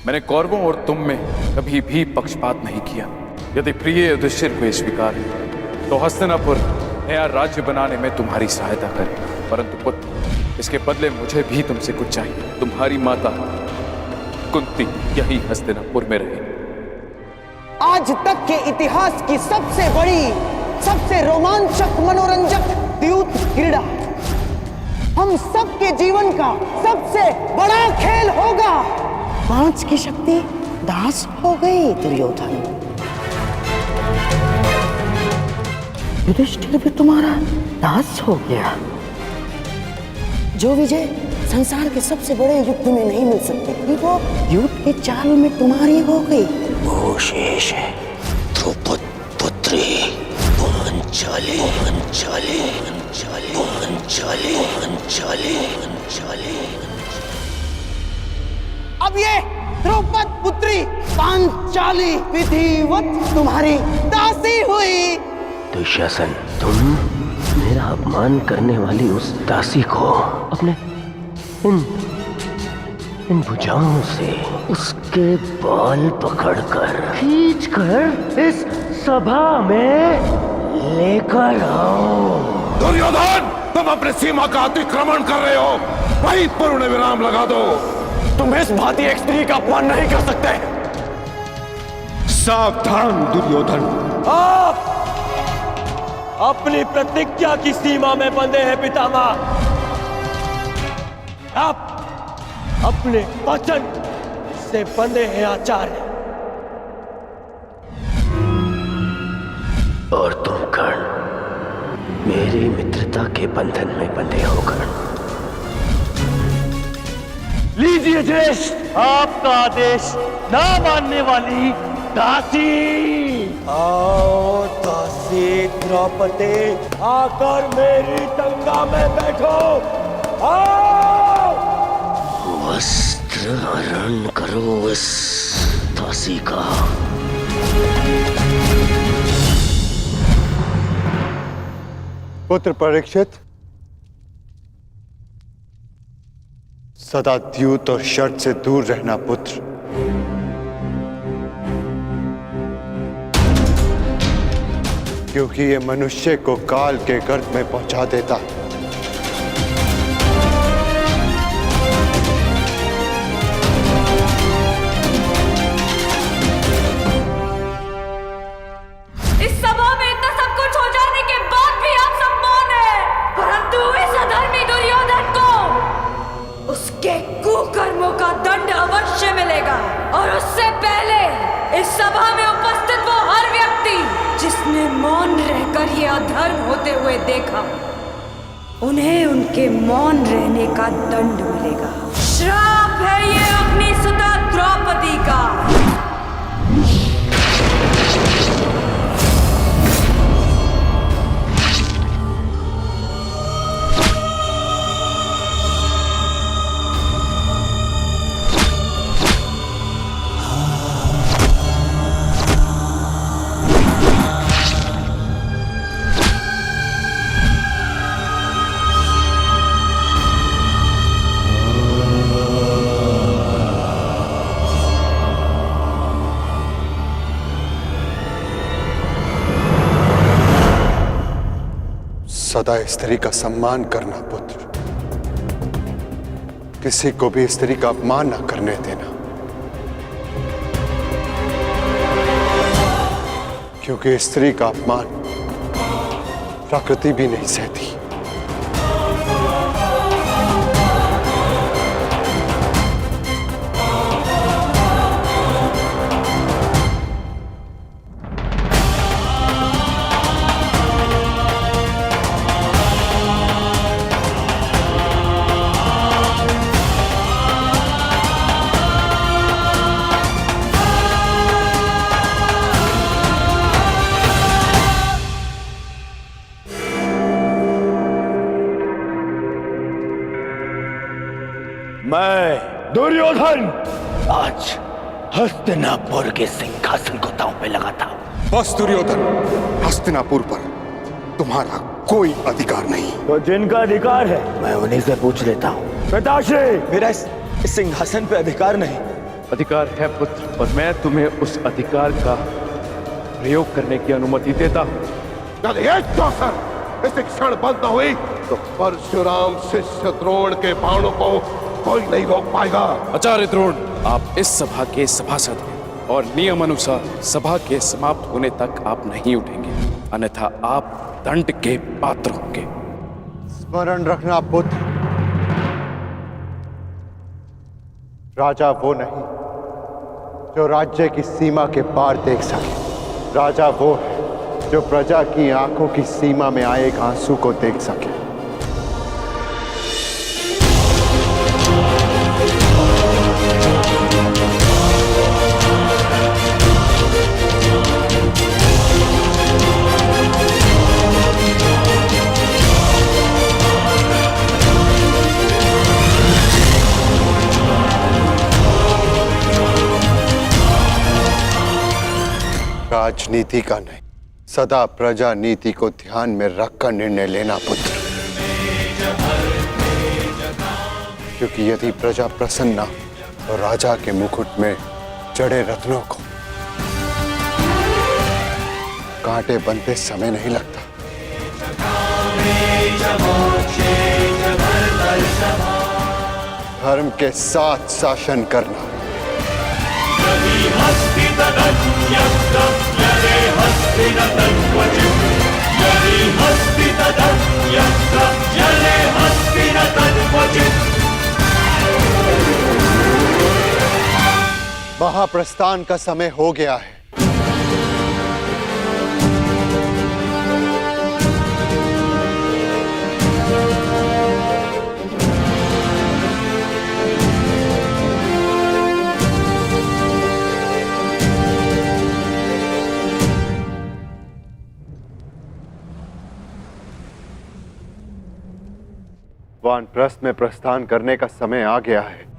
मैंने कौरवों और तुम में कभी भी पक्षपात नहीं किया। यदि प्रिय युधिष्ठिर को स्वीकार है तो हस्तिनापुर नया राज्य बनाने में तुम्हारी सहायता करे, परंतु पुत्र इसके बदले मुझे भी तुमसे कुछ चाहिए। तुम्हारी माता कुंती यही हस्तिनापुर में रहे। आज तक के इतिहास की सबसे बड़ी, सबसे रोमांचक, मनोरंजक द्यूत क्रीड़ा हम सबके जीवन का सबसे बड़ा खेल होगा। पांच की शक्ति दास हो गई दुर्योधन। युधिष्ठिर भी तुम्हारा दास हो गया। जो विजय संसार के सबसे बड़े युद्ध में नहीं मिल सकती थी वो युद्ध के चाल में तुम्हारी हो गई। वो शेष है द्रौपद पुत्री पांचाली। पांचाली पांचाली पांचाली पांचाली पांचाली। अब ये द्रौपद पुत्री पांचाली विधिवत तुम्हारी दासी हुई। दुशासन, तुम मेरा अपमान करने वाली उस दासी को अपने इन भुजाओं से उसके बाल पकड़कर खींचकर इस सभा में लेकर आओ। दुर्योधन, तुम अपने सीमा का अतिक्रमण कर रहे हो। वहीं पूर्ण विराम लगा दो। तुम इस भांति एक स्त्री का अपमान नहीं कर सकते। सावधान दुर्योधन। आप अपनी प्रतिज्ञा की सीमा में बंधे हैं पितामह। आप अपने वचन से बंधे हैं आचार्य। और तुम कर्ण मेरी मित्रता के बंधन में बंधे हो कर्ण। लीजिए ज्येष्ठ आपका आदेश ना मानने वाली दासी। आओ दासी द्रौपदी, आकर मेरी टंगा में बैठो। आओ। वस्त्र हरण करो इस दासी का। पुत्र परीक्षित, सदा द्यूत और शर्त से दूर रहना पुत्र। क्योंकि ये मनुष्य को काल के गर्त में पहुंचा देता है। इस सभा में इतना सब कुछ हो जाने के बाद भी आप सब मौन हैं, परंतु इस अधर्मी दुर्योधन को उसके कुकर्मों का दंड अवश्य मिलेगा। और उससे पहले इस सभा में उपस्थित वो हर व्यक्ति जिसने मौन रहकर ये अधर्म होते हुए देखा, उन्हें उनके मौन रहने का दंड मिलेगा। श्राप है ये अपनी सुता द्रौपदी का। सदा स्त्री का सम्मान करना पुत्र। किसी को भी स्त्री का अपमान न करने देना, क्योंकि स्त्री का अपमान प्रकृति भी नहीं सहती। मैं दुर्योधन आज हस्तिनापुर के सिंहासन को दांव पे लगाता हूं। बस दुर्योधन, हस्तिनापुर पर तुम्हारा कोई अधिकार नहीं। तो जिनका अधिकार है मैं उन्हीं से पूछ लेता हूं। पिताश्री, मेरा इस सिंहासन पे अधिकार नहीं। अधिकार है पुत्र, और मैं तुम्हें उस अधिकार का प्रयोग करने की अनुमति देता हूं। यदि एक चौसर इस क्षण बंद न हुई तो परशुराम शिष्य द्रोण के बाणों को कोई नहीं रोक पाएगा। आचार्य द्रोण, आप इस सभा के सभासद हैं और नियम अनुसार सभा के समाप्त होने तक आप नहीं उठेंगे, अन्यथा आप दंड के पात्र होंगे। स्मरण रखना पुत्र, राजा वो नहीं जो राज्य की सीमा के पार देख सके। राजा वो है जो प्रजा की आंखों की सीमा में आए एक आंसू को देख सके। राजनीति का नहीं, सदा प्रजा नीति को ध्यान में रखकर निर्णय लेना पुत्र, क्योंकि यदि प्रजा प्रसन्न तो राजा के मुकुट में जड़े रत्नों को कांटे बनते समय नहीं लगता। धर्म के साथ शासन करना, महाप्रस्थान का समय हो गया है। वानप्रस्थ में प्रस्थान करने का समय आ गया है।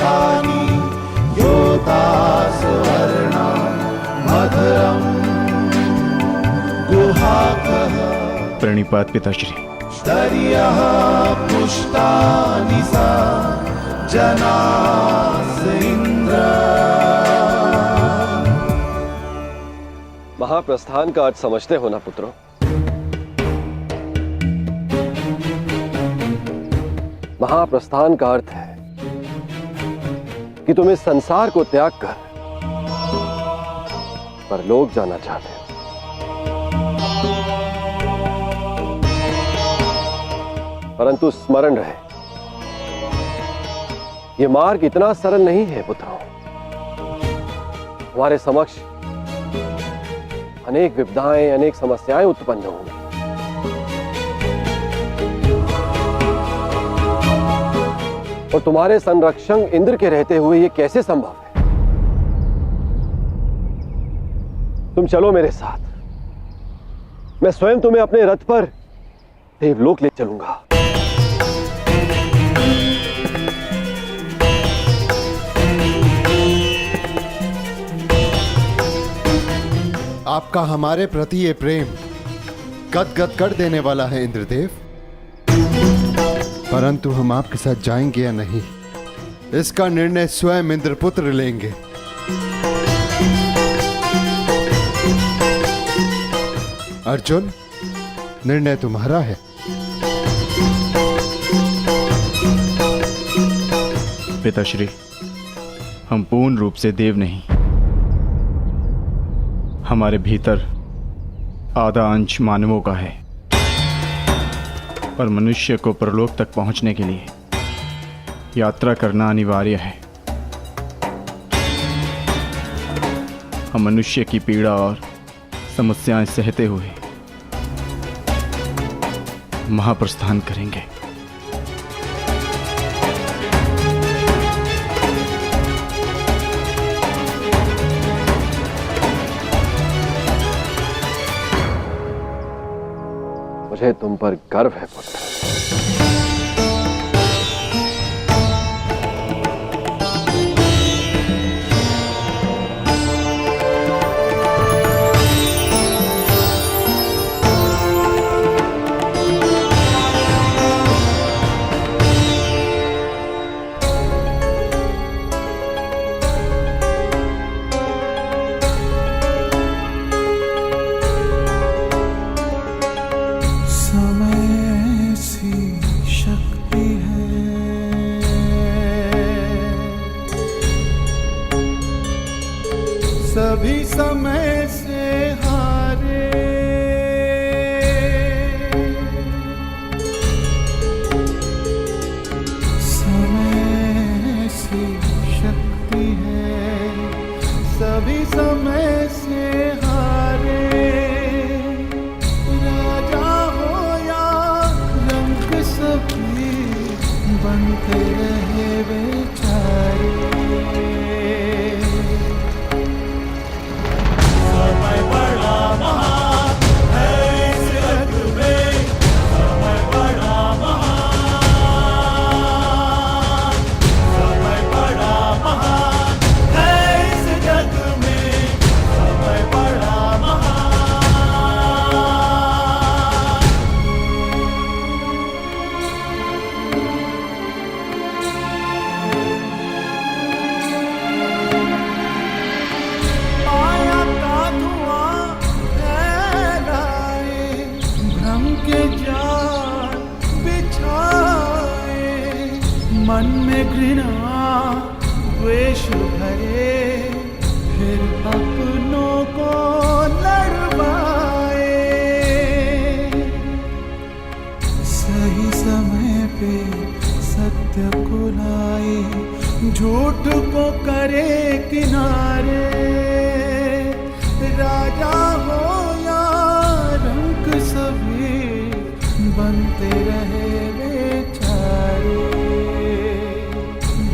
वक्षानि योतासवर्णा मधुरं गुहाकः प्रणिपात पिताश्री। स्तर्यः पुष्टानि सा जनास इंद्र। महाप्रस्थान का अर्थ समझते हो ना पुत्रों? महाप्रस्थान का अर्थ है कि तुम इस संसार को त्याग कर परलोक जाना चाहते हो। परंतु स्मरण रहे, यह मार्ग इतना सरल नहीं है पुत्रों। हमारे समक्ष अनेक विपदाएं, अनेक समस्याएं उत्पन्न होंगी। और तुम्हारे संरक्षक इंद्र के रहते हुए यह कैसे संभव है? तुम चलो मेरे साथ, मैं स्वयं तुम्हें अपने रथ पर देवलोक ले चलूंगा। आपका हमारे प्रति ये प्रेम गदगद कर देने वाला है इंद्रदेव। परंतु हम आपके साथ जाएंगे या नहीं, इसका निर्णय स्वयं इंद्रपुत्र लेंगे। अर्जुन, निर्णय तुम्हारा है। पिताश्री, हम पूर्ण रूप से देव नहीं, हमारे भीतर आधा अंश मानवों का है। पर मनुष्य को परलोक तक पहुंचने के लिए यात्रा करना अनिवार्य है। हम मनुष्य की पीड़ा और समस्याएं सहते हुए महाप्रस्थान करेंगे। मुझे तुम पर गर्व है पुत्र। सभी समय से हारे, समय से शक्ति है, सभी समय से हारे। राजा हो या रंग सभी बनते रहे बेचारे। मन में घृणा द्वेष भरे, फिर अपनों को लड़वाए। सही समय पे सत्य को लाए, झूठ को करे किनारे। राजा हो या रंक सभी बनते रहे बेचारे,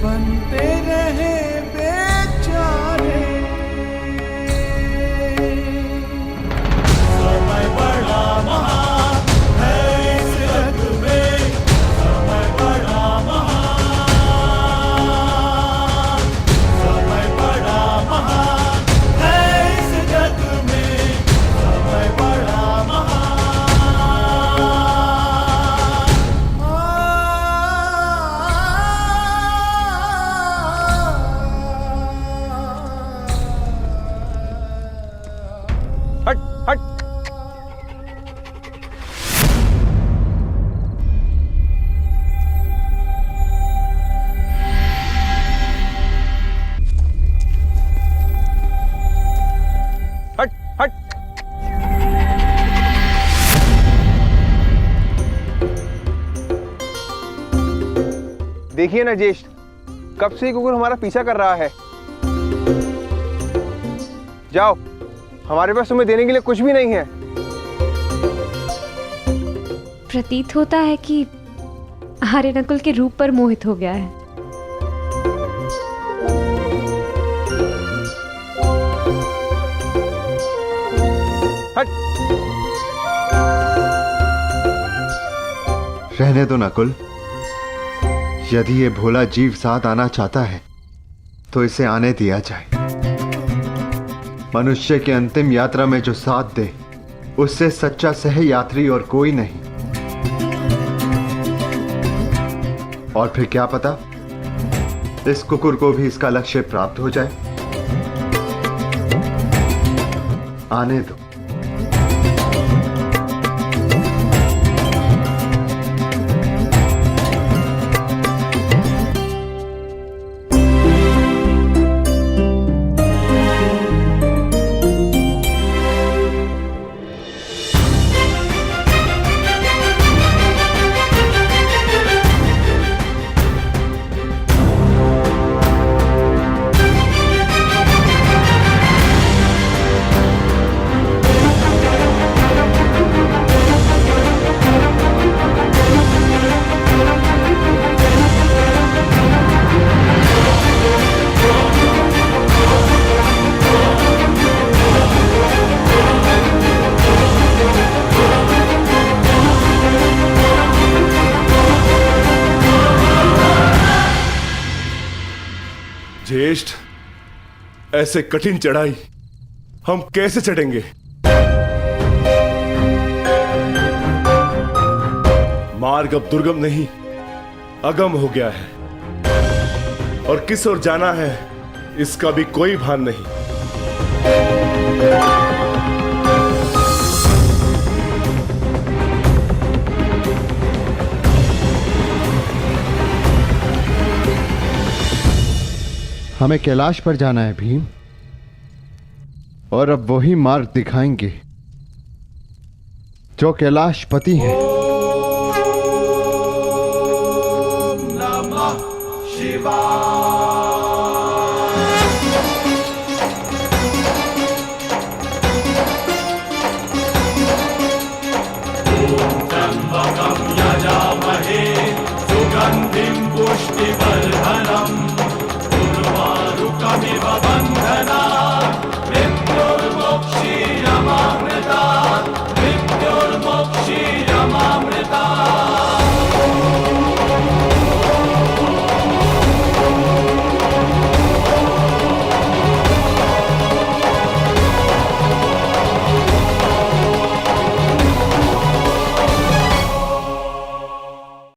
बनते रहे बेचारे। समय बड़ा महान है इस जग में, समय बड़ा महान, देखिए ना ज्येष्ठ, कब से कुकुर हमारा पीछा कर रहा है। जाओ, हमारे पास तुम्हें देने के लिए कुछ भी नहीं है। प्रतीत होता है कि आर्य नकुल के रूप पर मोहित हो गया है। रहने दो नकुल, यदि ये भोला जीव साथ आना चाहता है तो इसे आने दिया जाए। मनुष्य की अंतिम यात्रा में जो साथ दे उससे सच्चा सह यात्री और कोई नहीं। और फिर क्या पता इस कुकुर को भी इसका लक्ष्य प्राप्त हो जाए। आने दो। ज्येष्ठ, ऐसे कठिन चढ़ाई हम कैसे चढ़ेंगे? मार्ग अब दुर्गम नहीं, अगम हो गया है और किस ओर जाना है इसका भी कोई भान नहीं। हमें कैलाश पर जाना है भीम, और अब वही मार्ग दिखाएंगे जो कैलाशपति हैं। नमः शिवाय।